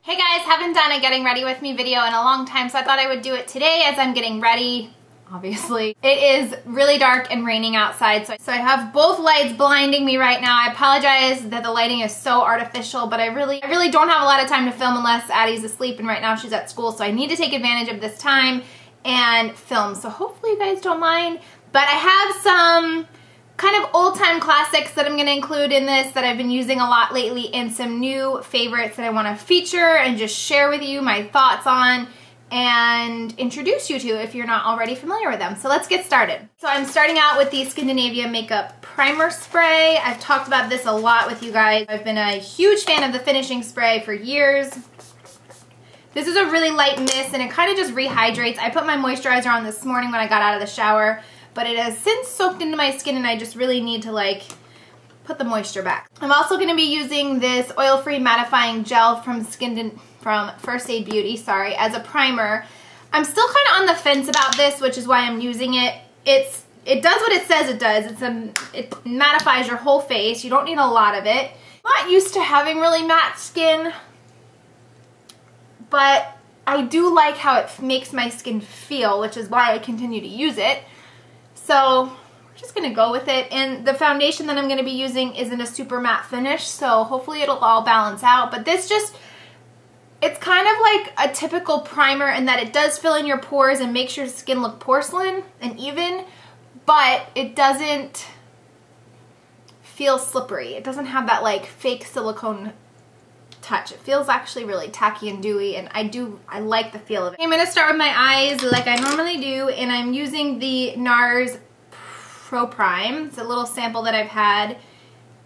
Hey guys, haven't done a getting ready with me video in a long time, so I thought I would do it today as I'm getting ready, obviously. It is really dark and raining outside, so I have both lights blinding me right now. I apologize that the lighting is so artificial, but I really don't have a lot of time to film unless Addie's asleep, and right now she's at school, so I need to take advantage of this time and film. So hopefully you guys don't mind, but I have some kind of old-time classics that I'm going to include in this that I've been using a lot lately, and some new favorites that I want to feature and just share with you my thoughts on and introduce you to if you're not already familiar with them. So let's get started. So I'm starting out with the Scandinavia Makeup Primer Spray. I've talked about this a lot with you guys. I've been a huge fan of the finishing spray for years. This is a really light mist and it kind of just rehydrates. I put my moisturizer on this morning when I got out of the shower, but it has since soaked into my skin and I just really need to put the moisture back. I'm also going to be using this oil-free mattifying gel from First Aid Beauty, as a primer. I'm still kind of on the fence about this, which is why I'm using it. It does what it says it does. It mattifies your whole face. You don't need a lot of it. I'm not used to having really matte skin, but I do like how it makes my skin feel, which is why I continue to use it. So we're just going to go with it. And the foundation that I'm going to be using isn't a super matte finish, so hopefully it'll all balance out. But this it's kind of like a typical primer in that it does fill in your pores and makes your skin look porcelain and even, but it doesn't feel slippery. It doesn't have that fake silicone touch. It feels actually really tacky and dewy, and I like the feel of it. I'm going to start with my eyes like I normally do, and I'm using the NARS Pro Prime. It's a little sample that I've had,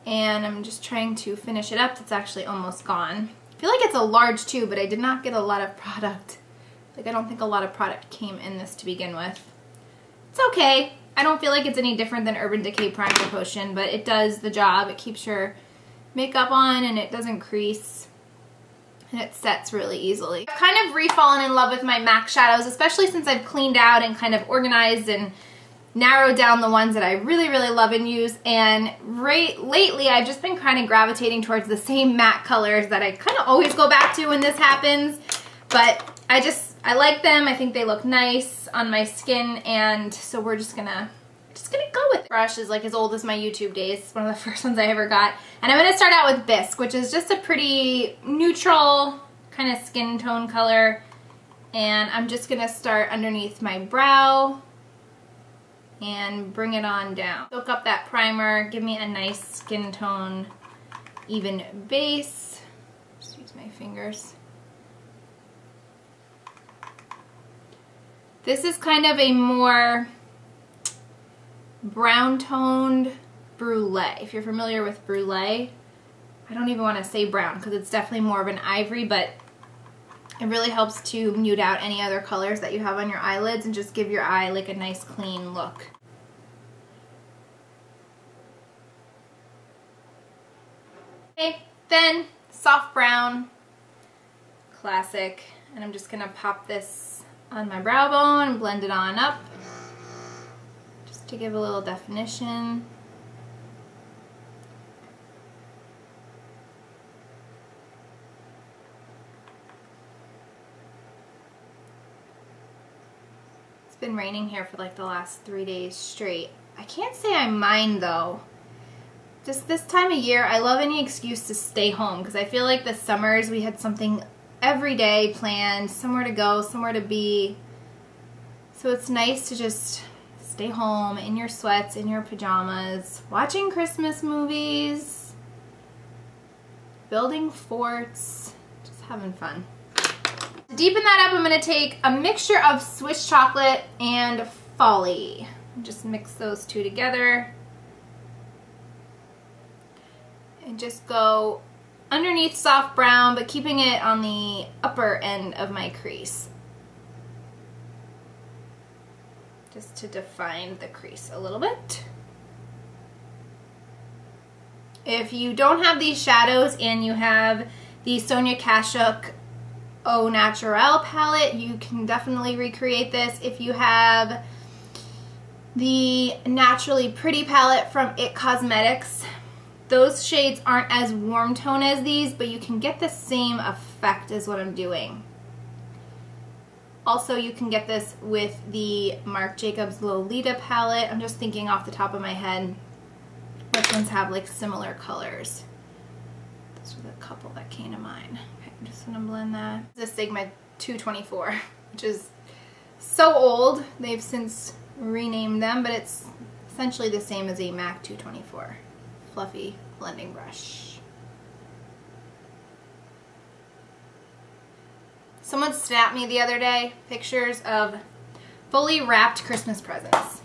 and I'm just trying to finish it up. It's actually almost gone. I feel like it's a large tube, but I did not get a lot of product. I don't think a lot of product came in this to begin with. It's okay. I don't feel like it's any different than Urban Decay Primer Potion, but it does the job. It keeps your makeup on and it doesn't crease, and it sets really easily. I've kind of re-fallen in love with my MAC shadows, especially since I've cleaned out and kind of organized and narrowed down the ones that I really I and use, and lately I've just been kind of gravitating towards the same matte colors that I kind of always go back to when this happens, but I like them. I think they look nice on my skin, and so we're just gonna go with it. Brush is as old as my YouTube days. It's one of the first ones I ever got. And I'm gonna start out with Bisque, which is just a pretty neutral kind of skin tone color. And I'm just gonna start underneath my brow and bring it on down. Soak up that primer, give me a nice skin tone, even base. Just use my fingers. This is kind of a more brown toned brulee. If you're familiar with brulee, I don't even want to say brown because it's definitely more of an ivory, but it really helps to mute out any other colors that you have on your eyelids and just give your eye a nice clean look. Okay, then soft brown, classic, and I'm just gonna pop this on my brow bone and blend it on up to give a little definition. It's been raining here for the last 3 days straight. I can't say I mind though. Just this time of year, I love any excuse to stay home because I feel like the summers we had something every day planned, somewhere to go, somewhere to be. So it's nice to just stay home in your sweats, in your pajamas, watching Christmas movies, building forts, just having fun. To deepen that up, I'm going to take a mixture of Swiss chocolate and Folly. Just mix those two together and just go underneath soft brown, but keeping it on the upper end of my crease, just to define the crease a little bit. If you don't have these shadows and you have the Sonia Kashuk Au Naturel palette, you can definitely recreate this. If you have the Naturally Pretty palette from IT Cosmetics, those shades aren't as warm tone as these, but you can get the same effect effect is what I'm doing. Also, you can get this with the Marc Jacobs Lolita palette. I'm just thinking off the top of my head which ones have like similar colors. Those are the couple that came to mind. Okay, I'm just gonna blend that. This is a Sigma 224, which is so old. They've since renamed them, but it's essentially the same as a MAC 224. Fluffy blending brush. Someone snapped me the other day pictures of fully wrapped Christmas presents.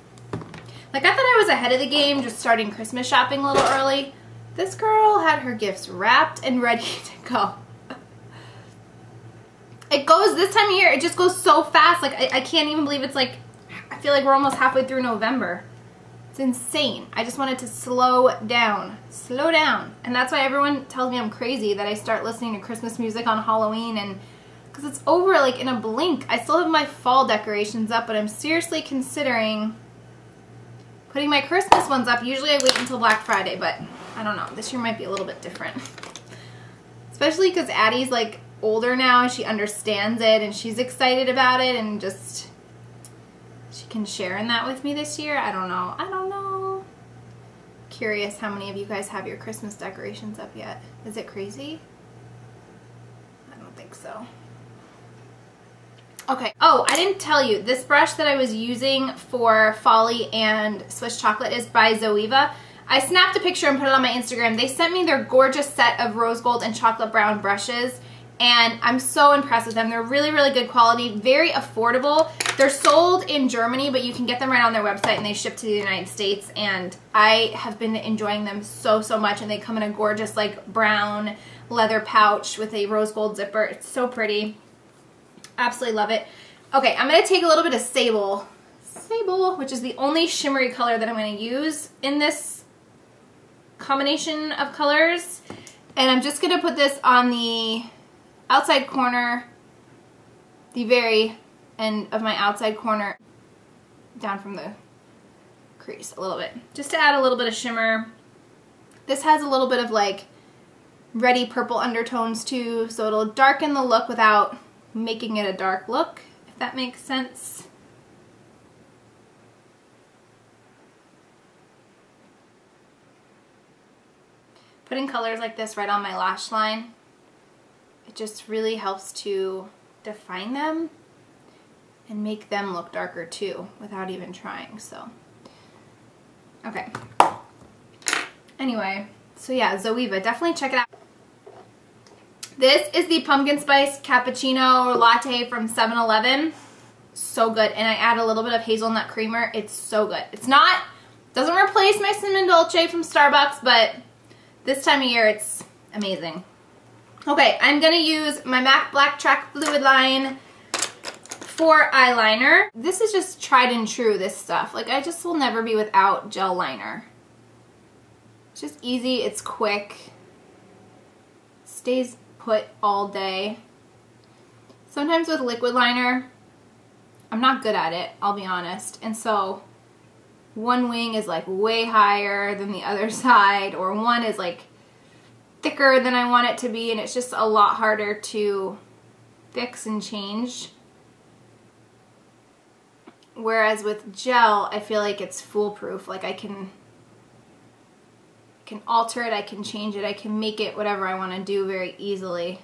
Like, I thought I was ahead of the game just starting Christmas shopping a little early. This girl had her gifts wrapped and ready to go. It goes, this time of year, it just goes so fast. Like, I can't even believe it's like, I feel like we're almost halfway through November. It's insane. I just wanted to slow down. Slow down. And that's why everyone tells me I'm crazy that I start listening to Christmas music on Halloween, and because it's over like in a blink. I still have my fall decorations up, but I'm seriously considering putting my Christmas ones up. Usually I wait until Black Friday, but I don't know. This year might be a little bit different. Especially because Addie's like older now and she understands it and she's excited about it, and just she can share in that with me this year. I don't know. I don't know. Curious how many of you guys have your Christmas decorations up yet. Is it crazy? I don't think so. Okay, oh, I didn't tell you, this brush that I was using for Folly and Swiss Chocolate is by Zoeva. I snapped a picture and put it on my Instagram. They sent me their gorgeous set of rose gold and chocolate brown brushes, and I'm so impressed with them. They're really, really good quality, very affordable. They're sold in Germany, but you can get them right on their website, and they ship to the United States, and I have been enjoying them so, so much, and they come in a gorgeous, like, brown leather pouch with a rose gold zipper. It's so pretty. Absolutely love it. Okay, I'm going to take a little bit of Sable, which is the only shimmery color that I'm going to use in this combination of colors. And I'm just going to put this on the outside corner, the very end of my outside corner, down from the crease a little bit, just to add a little bit of shimmer. This has a little bit of like reddy purple undertones too, so it'll darken the look without making it a dark look, if that makes sense. Putting colors like this right on my lash line, it just really helps to define them and make them look darker too without even trying. So okay, anyway, so yeah, Zoeva, definitely check it out. This is the pumpkin spice cappuccino latte from 7-Eleven. So good. And I add a little bit of hazelnut creamer. It's so good. It's not, doesn't replace my cinnamon dolce from Starbucks, but this time of year it's amazing. Okay, I'm going to use my MAC Black Track Fluid Line for eyeliner. This is just tried and true, this stuff. Like, I just will never be without gel liner. It's just easy, it's quick, stays put all day. Sometimes with liquid liner, I'm not good at it, I'll be honest. And so one wing is like way higher than the other side, or one is like thicker than I want it to be, and it's just a lot harder to fix and change. Whereas with gel, I feel like it's foolproof. Like I can alter it, I can change it, I can make it whatever I want to do very easily.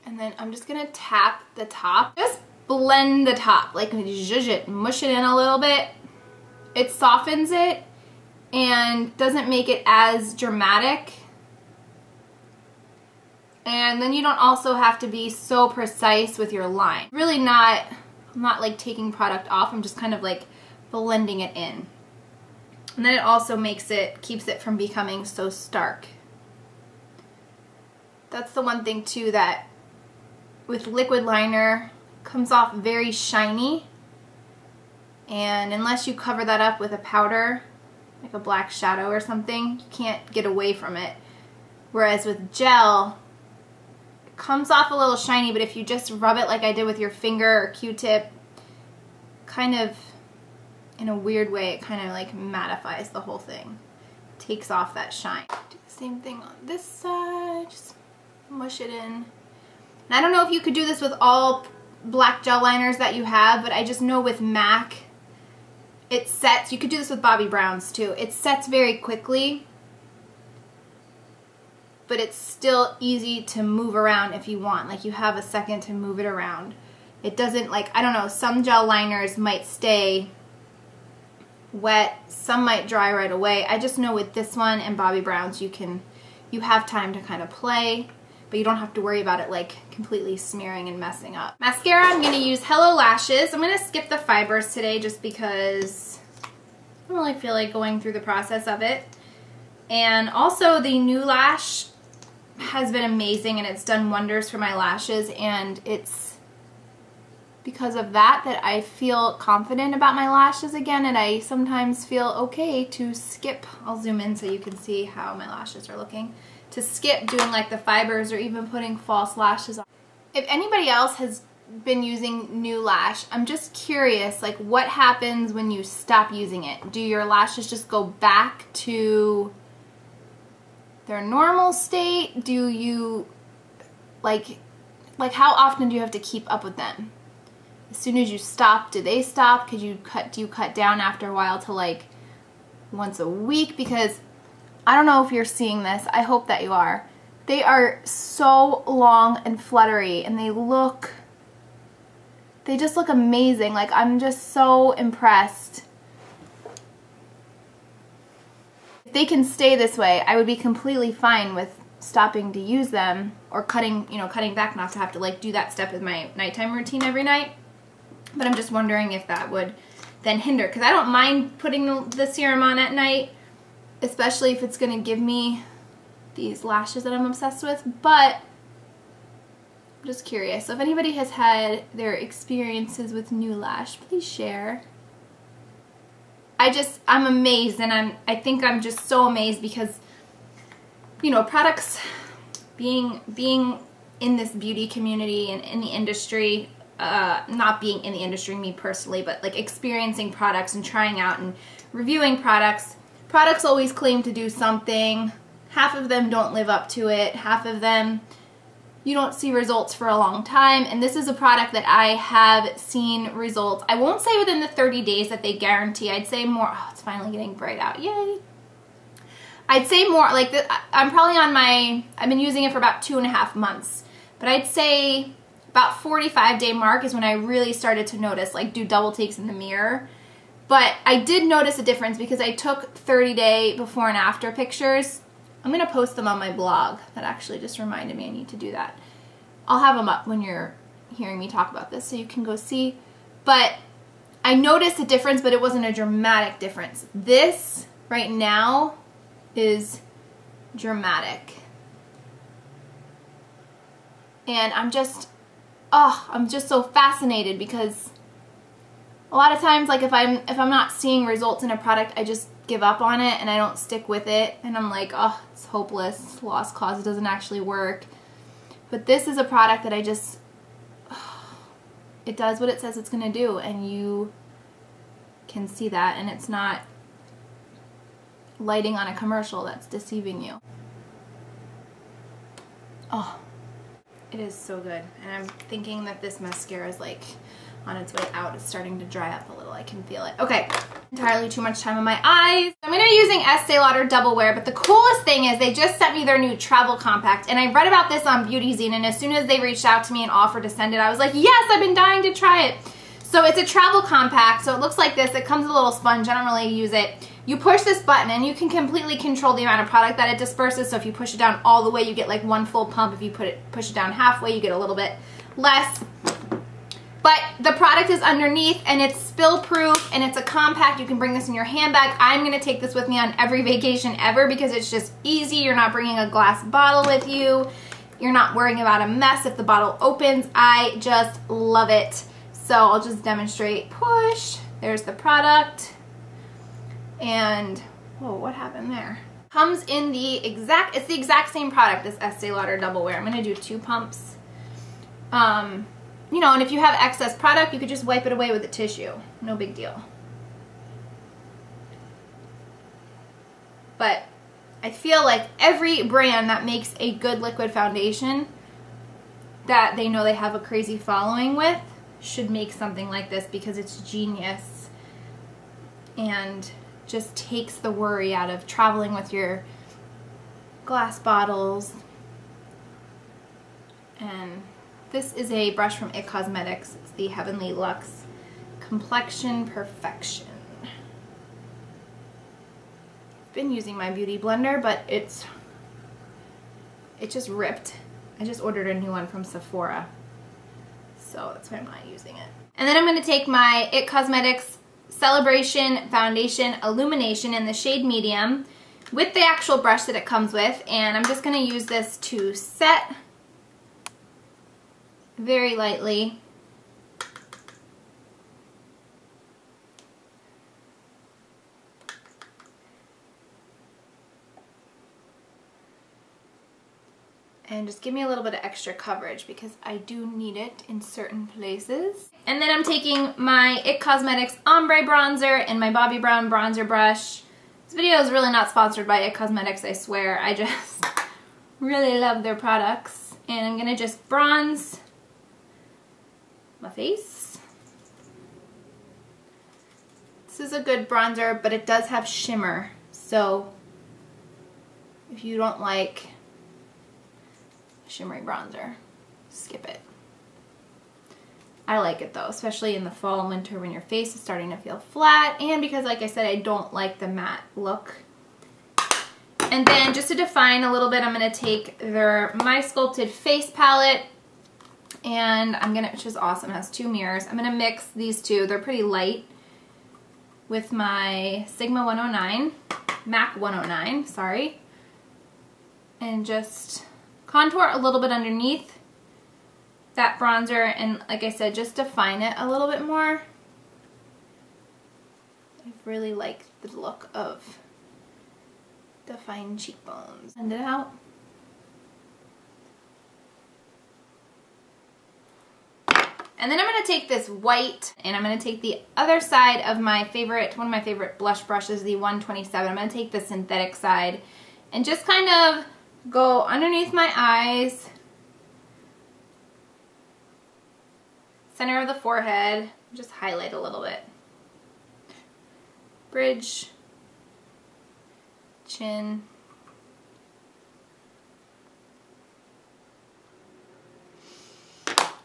And then I'm just gonna tap the top. Just blend the top, like zhuzh it, mush it in a little bit. It softens it and doesn't make it as dramatic. And then you don't also have to be so precise with your line. Really not, I'm not like taking product off, I'm just kind of like blending it in. And then it also makes it, keeps it from becoming so stark. That's the one thing too, that with liquid liner comes off very shiny, and unless you cover that up with a powder, like a black shadow or something, you can't get away from it. Whereas with gel, it comes off a little shiny, but if you just rub it like I did with your finger or Q-tip, kind of in a weird way, it kind of like mattifies the whole thing. takes off that shine. Do the same thing on this side, just mush it in. And I don't know if you could do this with all black gel liners that you have, but I just know with MAC, it sets, you could do this with Bobbi Brown's too, it sets very quickly, but it's still easy to move around if you want. Like you have a second to move it around. It doesn't, like, I don't know, some gel liners might stay wet, some might dry right away. I just know with this one and Bobbi Brown's you have time to kind of play, but you don't have to worry about it like completely smearing and messing up. Mascara, I'm going to use Hello Lashes. I'm going to skip the fibers today just because I don't really feel like going through the process of it. And also the new lash has been amazing and it's done wonders for my lashes, and it's because of that I feel confident about my lashes again, and I sometimes feel okay to skip. I'll zoom in so you can see how my lashes are looking. To skip doing like the fibers or even putting false lashes on. If anybody else has been using new lash, I'm just curious, like what happens when you stop using it? Do your lashes just go back to their normal state? Do you, like how often do you have to keep up with them? As soon as you stop, do they stop? Do you cut down after a while to like once a week? Because I don't know if you're seeing this. I hope that you are. They are so long and fluttery, and they just look amazing. Like, I'm just so impressed. If they can stay this way, I would be completely fine with stopping to use them or cutting back, not to have to like do that step with my nighttime routine every night. But I'm just wondering if that would then hinder, because I don't mind putting the serum on at night, especially if it's going to give me these lashes that I'm obsessed with, but I'm just curious. So if anybody has had their experiences with new lash, please share. I'm amazed, and I think I'm just so amazed because, you know, products, being in this beauty community and in the industry, not being in the industry me personally, but like experiencing products and trying out and reviewing products. Products always claim to do something. Half of them don't live up to it. Half of them you don't see results for a long time. And this is a product that I have seen results. I won't say within the 30 days that they guarantee. I'd say more. Oh, it's finally getting bright out. Yay. I'd say more like I'm probably on I've been using it for about 2.5 months. But I'd say about 45-day mark is when I really started to notice, like do double takes in the mirror. But I did notice a difference because I took 30-day before and after pictures. I'm going to post them on my blog. That actually just reminded me I need to do that. I'll have them up when you're hearing me talk about this so you can go see. But I noticed a difference, but it wasn't a dramatic difference. This right now is dramatic. And I'm just so fascinated because a lot of times, like if I'm not seeing results in a product, I just give up on it and I don't stick with it, and I'm like, oh, it's hopeless, it's lost cause, it doesn't actually work. But this is a product that it does what it says it's gonna do, and you can see that, and it's not lighting on a commercial that's deceiving you. Oh, it is so good. And I'm thinking that this mascara is like on its way out. It's starting to dry up a little. I can feel it. Okay, entirely too much time on my eyes. I'm going to be using Estee Lauder Double Wear, but the coolest thing is they just sent me their new travel compact, and I read about this on Beauty Zine, and as soon as they reached out to me and offered to send it, I was like, yes, I've been dying to try it. So it's a travel compact, so it looks like this. It comes with a little sponge. I don't really use it. You push this button and you can completely control the amount of product that it disperses. So if you push it down all the way, you get like one full pump. If you push it down halfway, you get a little bit less. But the product is underneath, and it's spill proof, and it's a compact. You can bring this in your handbag. I'm going to take this with me on every vacation ever because it's just easy. You're not bringing a glass bottle with you. You're not worrying about a mess if the bottle opens. I just love it. So I'll just demonstrate. Push. There's the product. And, whoa, what happened there? Comes in it's the exact same product, this Estee Lauder Double Wear. I'm going to do 2 pumps. You know, and if you have excess product, you could just wipe it away with a tissue. No big deal. But I feel like every brand that makes a good liquid foundation that they know they have a crazy following with should make something like this, because it's genius and just takes the worry out of traveling with your glass bottles. And this is a brush from IT Cosmetics. It's the Heavenly Luxe Complexion Perfection. I've been using my beauty blender, but it just ripped. I just ordered a new one from Sephora, so that's why I'm not using it. And then I'm going to take my IT Cosmetics Celebration Foundation Illumination in the shade Medium with the actual brush that it comes with, and I'm just going to use this to set very lightly. And just give me a little bit of extra coverage because I do need it in certain places. And then I'm taking my IT Cosmetics Ombre Bronzer and my Bobbi Brown bronzer brush. This video is really not sponsored by IT Cosmetics, I swear. I just really love their products. And I'm gonna just bronze my face. This is a good bronzer, but it does have shimmer. So if you don't like shimmery bronzer, skip it. I like it though, especially in the fall and winter when your face is starting to feel flat, and because, like I said, I don't like the matte look. And then just to define a little bit, I'm going to take their My Sculpted Face palette, and I'm going to, which is awesome, it has two mirrors. I'm going to mix these two, they're pretty light, with my Sigma 109, MAC 109, sorry, and just contour a little bit underneath that bronzer, and like I said, just define it a little bit more. I really like the look of defined cheekbones. Send it out. And then I'm going to take this white, and I'm going to take the other side of my favorite, one of my favorite blush brushes, the 127. I'm going to take the synthetic side and just kind of go underneath my eyes, center of the forehead, just highlight a little bit. Bridge, chin.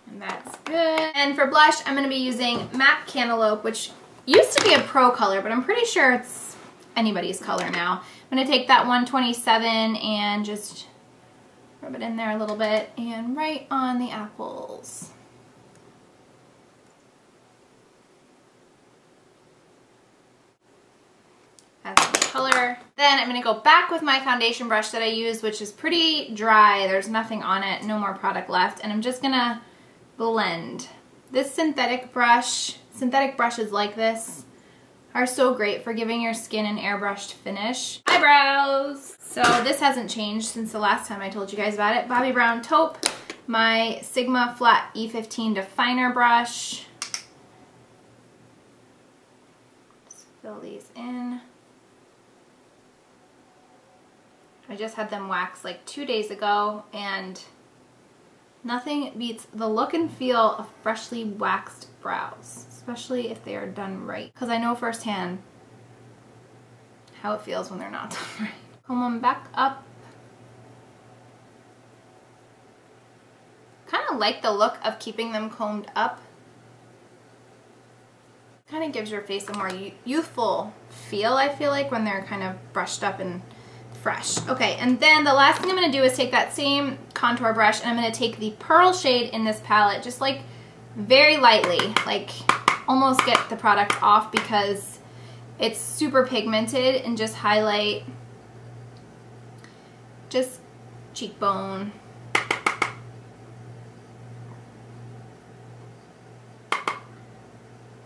And that's good. And for blush, I'm going to be using MAC Cantaloupe, which used to be a pro color, but I'm pretty sure it's anybody's color now. I'm going to take that 127 and just rub it in there a little bit and right on the apples. That's the color. Then I'm going to go back with my foundation brush that I used, which is pretty dry. There's nothing on it, no more product left, and I'm just going to blend. This synthetic brushes like this are so great for giving your skin an airbrushed finish. Eyebrows! So this hasn't changed since the last time I told you guys about it. Bobbi Brown Taupe, my Sigma Flat E15 Definer brush. Just fill these in. I just had them waxed like 2 days ago, and nothing beats the look and feel of freshly waxed brows, especially if they are done right. Because I know firsthand how it feels when they're not done right. Comb them back up. Kind of like the look of keeping them combed up. Kind of gives your face a more youthful feel, I feel like, when they're kind of brushed up and fresh. Okay, and then the last thing I'm going to do is take that same contour brush, and I'm going to take the pearl shade in this palette, just like very lightly, like almost get the product off because it's super pigmented, and just highlight just cheekbone.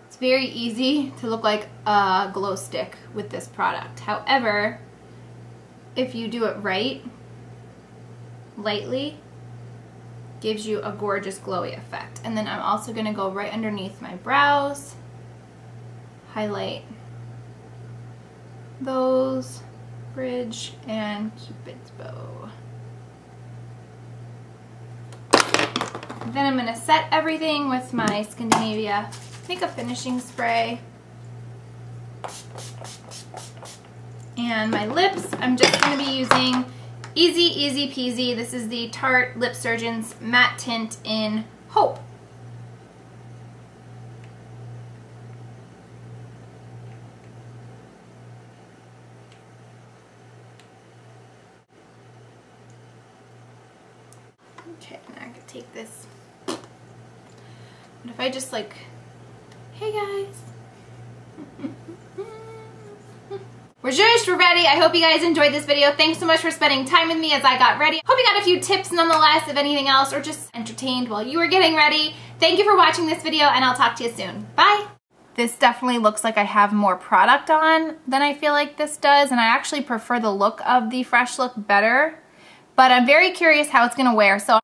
It's very easy to look like a glow stick with this product. However, if you do it right, lightly, gives you a gorgeous glowy effect. And then I'm also going to go right underneath my brows, highlight those, bridge and Cupid's bow. Then I'm going to set everything with my Scandinavia makeup finishing spray. And my lips, I'm just going to be using Easy Peasy. This is the Tarte Lip Surgeon's Matte Tint in Hope. Okay, now I can take this. What if I just like, hey guys. We're ready. I hope you guys enjoyed this video. Thanks so much for spending time with me as I got ready. Hope you got a few tips nonetheless, if anything else, or just entertained while you were getting ready. Thank you for watching this video, and I'll talk to you soon. Bye. This definitely looks like I have more product on than I feel like this does, and I actually prefer the look of the Fresh Look better. But I'm very curious how it's gonna wear. So